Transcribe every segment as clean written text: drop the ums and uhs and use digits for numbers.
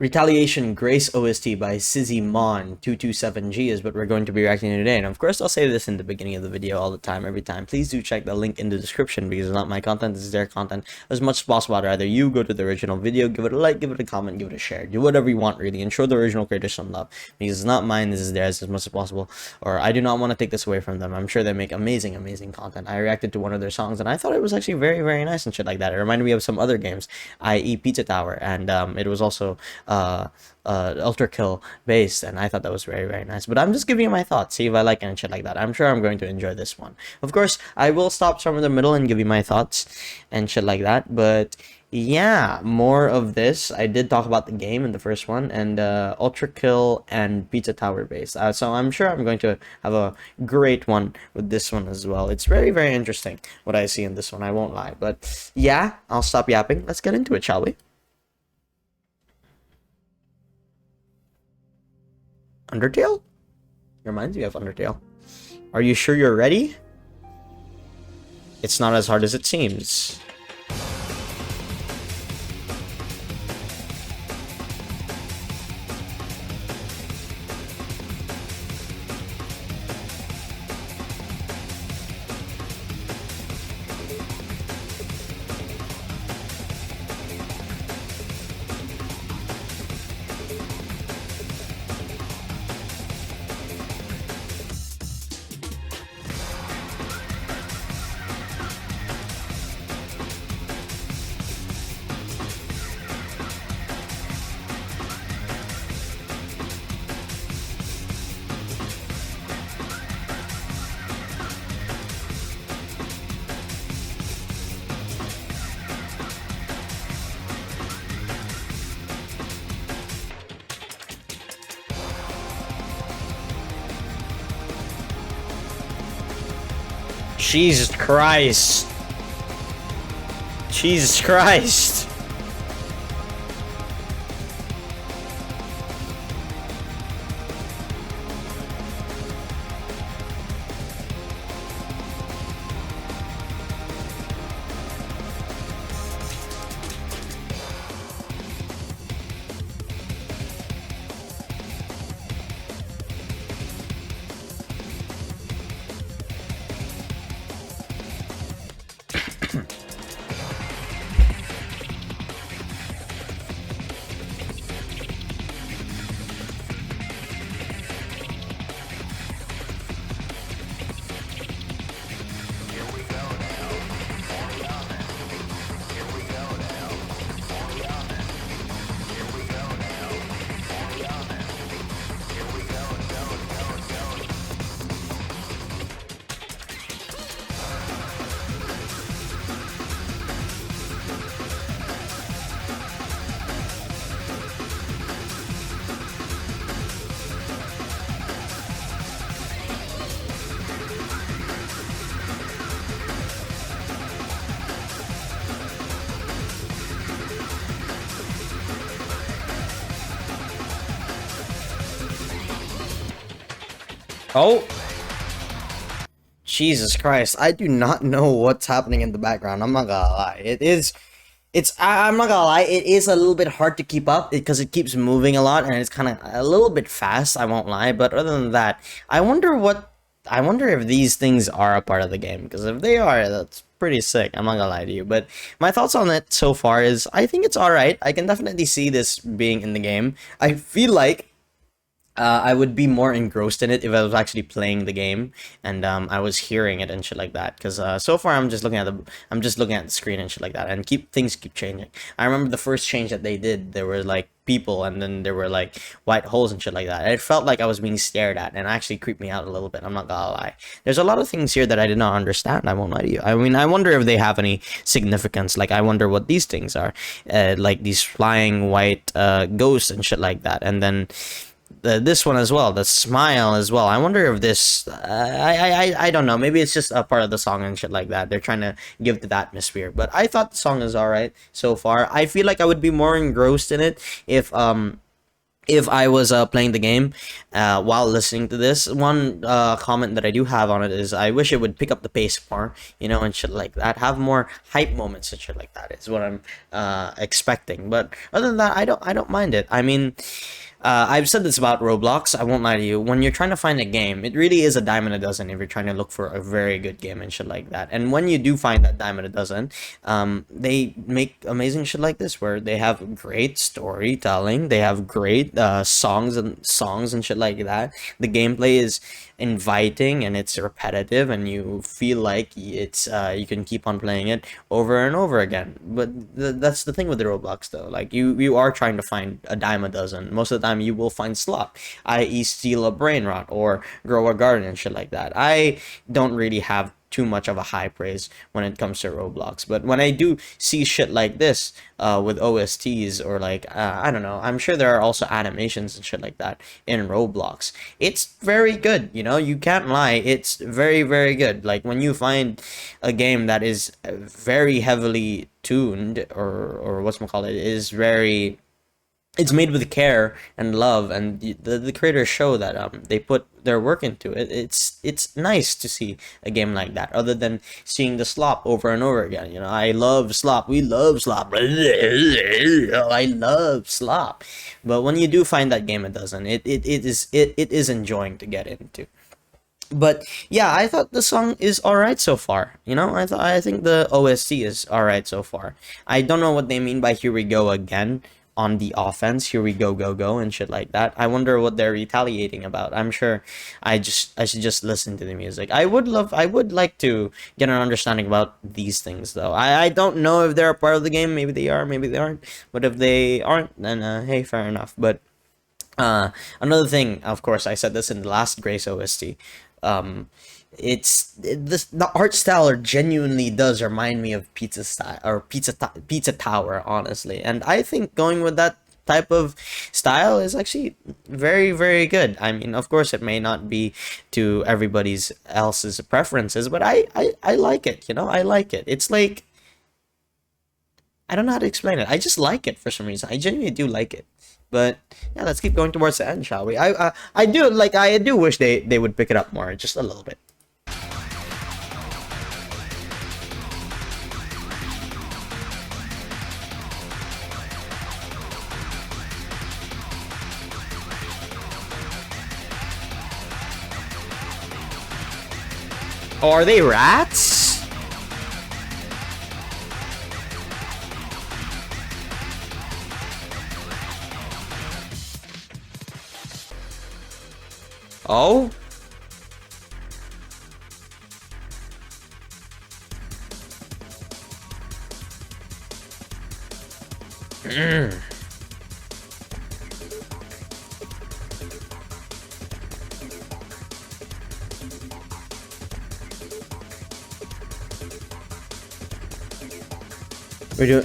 Retaliation Grace OST by Sizzy Mon 227G is what we're going to be reacting to today. And of course, I'll say this in the beginning of the video all the time, every time. Please do check the link in the description because it's not my content, this is their content. As much as possible, I'd rather you go to the original video, give it a like, give it a comment, give it a share. Do whatever you want, really, and show the original creators some love. Because it's not mine, this is theirs as much as possible. Or I do not want to take this away from them. I'm sure they make amazing, amazing content. I reacted to one of their songs and I thought it was actually very, very nice and shit like that. It reminded me of some other games, i.e. Pizza Tower. And it was also Ultra Kill based, and I thought that was very, very nice. But I'm just giving you my thoughts, see if I like it and shit like that. I'm sure I'm going to enjoy this one. Of course, I will stop somewhere in the middle and give you my thoughts and shit like that. But yeah, more of this. I did talk about the game in the first one, and Ultra Kill and Pizza Tower based. So I'm sure I'm going to have a great one with this one as well. It's very, very interesting what I see in this one, I won't lie. But yeah, I'll stop yapping. Let's get into it, shall we? Undertale? Reminds me of Undertale. Are you sure you're ready? It's not as hard as it seems. Jesus Christ. Jesus Christ. Oh, Jesus Christ. I do not know what's happening in the background. I'm not gonna lie. I'm not gonna lie, it is a little bit hard to keep up because it keeps moving a lot and it's kind of a little bit fast, I won't lie. But other than that, I wonder if these things are a part of the game, because if they are, that's pretty sick. I'm not gonna lie to you. But my thoughts on it so far is I think it's alright. I can definitely see this being in the game. I feel like I would be more engrossed in it if I was actually playing the game and I was hearing it and shit like that. Because so far I'm just looking at the screen and shit like that, and things keep changing. I remember the first change that they did, there were like people and then there were like white holes and shit like that. It felt like I was being stared at, and it actually creeped me out a little bit. I'm not gonna lie. There's a lot of things here that I did not understand. I won't lie to you. I mean, I wonder if they have any significance. Like, I wonder what these things are, like these flying white ghosts and shit like that, and then this one as well, the smile as well. I wonder if this I don't know, maybe it's just a part of the song and shit like that. They're trying to give the atmosphere, but I thought the song is all right so far. I feel like I would be more engrossed in it if I was playing the game while listening to this. One comment that I do have on it is I wish it would pick up the pace more, and shit like that. Have more hype moments and shit like that is what I'm expecting. But other than that, I don't mind it. I mean, I've said this about Roblox. I won't lie to you. When you're trying to find a game, it really is a dime a dozen if you're trying to look for a very good game and shit like that. And when you do find that dime a dozen, they make amazing shit like this where they have great storytelling, they have great songs and shit like that. The gameplay is inviting and it's repetitive, and you feel like it's you can keep on playing it over and over again. But that's the thing with the Roblox though. Like you are trying to find a dime a dozen. Most of the time you will find slop, i.e. steal a brain rot or grow a garden and shit like that. I don't really have too much of a high praise when it comes to Roblox. But when I do see shit like this with OSTs or like I don't know, I'm sure there are also animations and shit like that in Roblox. It's very good, you can't lie. It's very, very good. Like when you find a game that is very heavily tuned or whatchamacallit, is very, it's made with care and love, and the creators show that they put their work into it. It's nice to see a game like that, other than seeing the slop over and over again. I love slop. We love slop. I love slop. But when you do find that game, it doesn't. It is enjoying to get into. But yeah, I thought the song is all right so far. I think the OST is all right so far. I don't know what they mean by "here we go again" on the offense. Here we go, go, go, and shit like that. I wonder what they're retaliating about. I'm sure I should just listen to the music. I would like to get an understanding about these things though. I don't know if they're a part of the game. Maybe they are, maybe they aren't. But if they aren't, then hey, fair enough. But another thing, of course, I said this in the last Grace OST. The art style genuinely does remind me of Pizza Style or Pizza Tower, honestly, and I think going with that type of style is actually very, very good. I mean, of course, it may not be to everybody's else's preferences, but I like it. I like it. It's like, I don't know how to explain it. I just like it for some reason. I genuinely do like it. But yeah, let's keep going towards the end, shall we? I do wish they would pick it up more, just a little bit. Oh, are they rats? Oh? We're doing.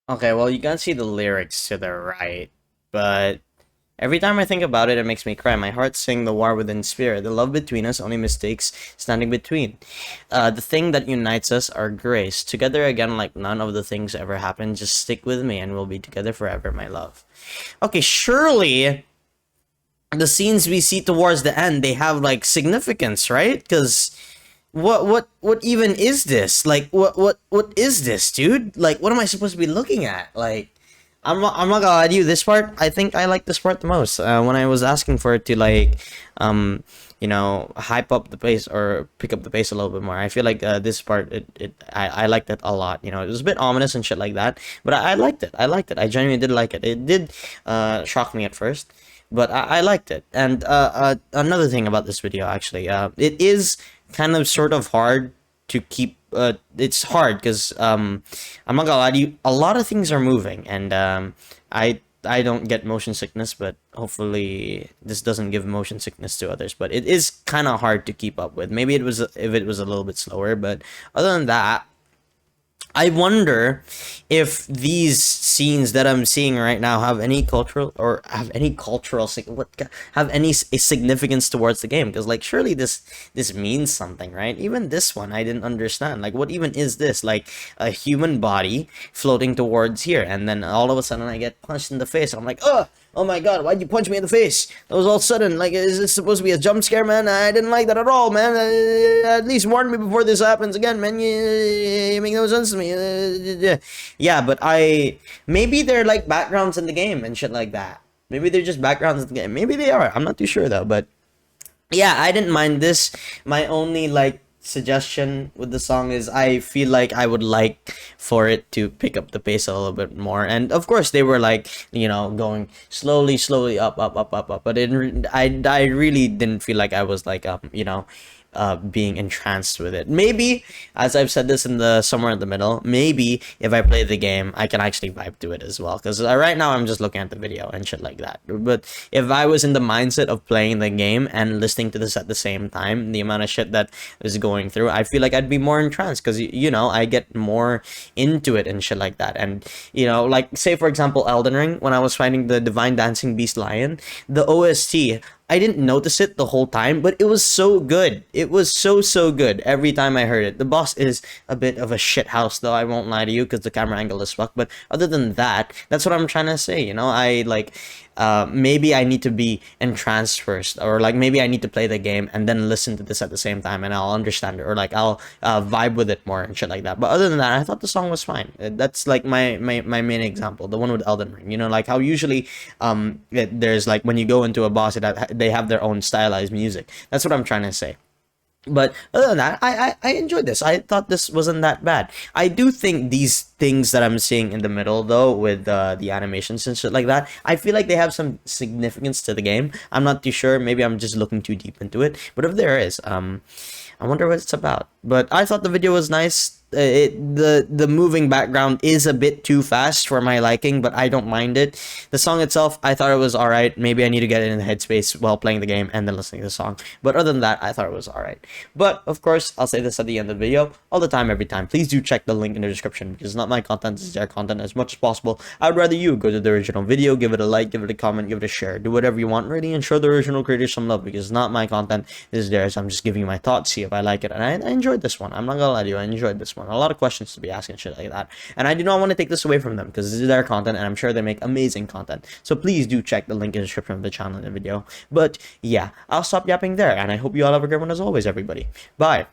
Okay, well, you can't see the lyrics to the right, but every time I think about it, it makes me cry. My heart sing the war within spirit. The love between us, only mistakes standing between. The thing that unites us, our grace. Together again like none of the things ever happened. Just stick with me and we'll be together forever, my love. Okay, surely the scenes we see towards the end, they have like significance, right? Because what even is this? Like what is this, dude? Like what am I supposed to be looking at? Like I'm not gonna lie to you. This part, I think I like this part the most. When I was asking for it to like, hype up the pace or pick up the pace a little bit more. I feel like this part, I liked it a lot. You know, it was a bit ominous and shit like that, but I liked it. I liked it. I genuinely did like it. It did shock me at first, but I liked it. And another thing about this video, actually, it is kind of sort of hard to keep. It's hard because I'm not gonna lie to you. A lot of things are moving, and I don't get motion sickness, but hopefully this doesn't give motion sickness to others. But it is kind of hard to keep up with. Maybe it was if it was a little bit slower, but other than that, I wonder if these scenes that I'm seeing right now have any cultural or have any cultural have any significance towards the game, because like surely this means something, right? Even this one I didn't understand, like what even is this, like a human body floating towards here, and then all of a sudden I get punched in the face. I'm like, oh my god, why'd you punch me in the face? That was all sudden. Like, is this supposed to be a jump scare, man? I didn't like that at all, man. At least warn me before this happens again, man. You make no sense to me. Yeah, but maybe they're like backgrounds in the game and shit like that. Maybe they're just backgrounds in the game. Maybe they are. I'm not too sure though, but yeah, I didn't mind this. My only like suggestion with the song is I feel like I would like for it to pick up the pace a little bit more. And of course they were like, going slowly up, but I really didn't feel like I was like being entranced with it. Maybe, as I've said this in the somewhere in the middle, maybe if I play the game, I can actually vibe to it as well. Because right now I'm just looking at the video and shit like that. But if I was in the mindset of playing the game and listening to this at the same time, the amount of shit that is going through, I feel like I'd be more entranced. Because I get more into it and shit like that. And like say for example, Elden Ring, when I was fighting the Divine Dancing Beast Lion, the OST, I didn't notice it the whole time, but it was so good. It was so good every time I heard it. The boss is a bit of a shit house, though, I won't lie to you, because the camera angle is fucked. But other than that, that's what I'm trying to say. I like, maybe I need to be entranced first, or like maybe I need to play the game and then listen to this at the same time, and I'll understand it, or like I'll vibe with it more and shit like that. But other than that, I thought the song was fine. That's like my main example, the one with Elden Ring. Like how usually there's like when you go into a boss, they have their own stylized music. That's what I'm trying to say. But other than that, I enjoyed this. I thought this wasn't that bad. I do think these things that I'm seeing in the middle, though, with the animations and shit like that, I feel like they have some significance to the game. I'm not too sure. Maybe I'm just looking too deep into it. But if there is, I wonder what it's about. But I thought the video was nice. The moving background is a bit too fast for my liking, but I don't mind it. The song itself, I thought it was alright. Maybe I need to get it in the headspace while playing the game and then listening to the song. But other than that, I thought it was alright. But of course, I'll say this at the end of the video, all the time, every time. Please do check the link in the description, because it's not my content, it's their content as much as possible. I'd rather you go to the original video, give it a like, give it a comment, give it a share, do whatever you want, really, and show the original creators some love, because it's not my content, this is theirs. I'm just giving you my thoughts, see if I like it. And I enjoyed this one. I'm not gonna lie to you, I enjoyed this one. A lot of questions to be asking, shit like that, and I do not want to take this away from them, because this is their content and I'm sure they make amazing content. So please do check the link in the description of the channel in the video. But yeah, I'll stop yapping there, and I hope you all have a great one as always, everybody. Bye.